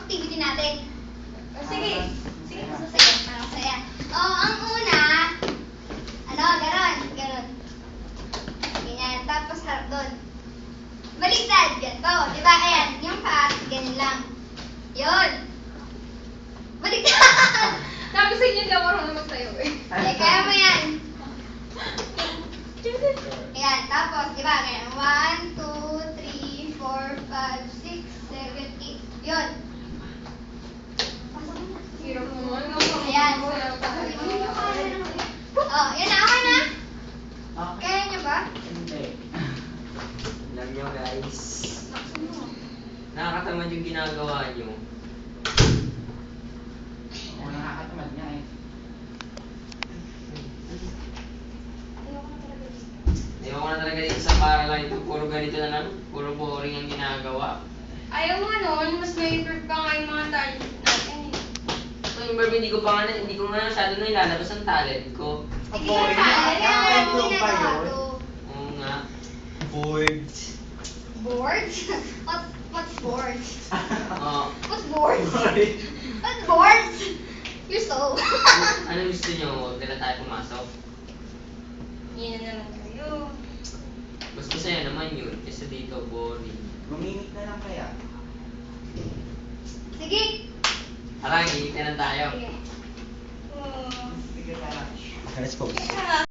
activity natin. Sige. Sige, Ah. masasaya. Parang saya. Ang una, ganon. Ganyan, tapos harap doon. Baliktad, ganito. Diba, ayan, yung paat, ganyan lang. Yun. Baliktad! Sabi sa inyo, hindi ako marunong magsayo eh. Kaya mo yan. Ayan, tapos, diba, ganyan. 1, 2, 3, 4, 5, 6, 7, 8. Yun. Pasok mo na. Hirap naman. Ayan. Yun na, okay na? Okay. Kaya niyo ba? Hindi. Alam nyo guys, nakakatamad yung ginagawa nyo. Oo, nakakatamad nga eh. Ewan ko na talaga dito sa paralan ito, puro ganito na lang, puro boring ang ginagawa. Ayaw nga nun, mas may improve pa nga yung mga talent natin eh. So yung Barbie, hindi ko nga masyado na ilalabas ang talent ko. Sige, Boring. kaya mo Improve pa ginagawa yun. to. Oo nga. Boards. Boards? What's boards? Oo. What's boards? What's boards? You're so... Ano gusto nyo? Huwag na tayo pumasok. Yan na naman kayo. Mas masaya naman yun, kasi dito boring. Gumimik na lang kaya. Sige. Arang, init na lang tayo. Sige. Sige, tara. Let's pose. Sarap.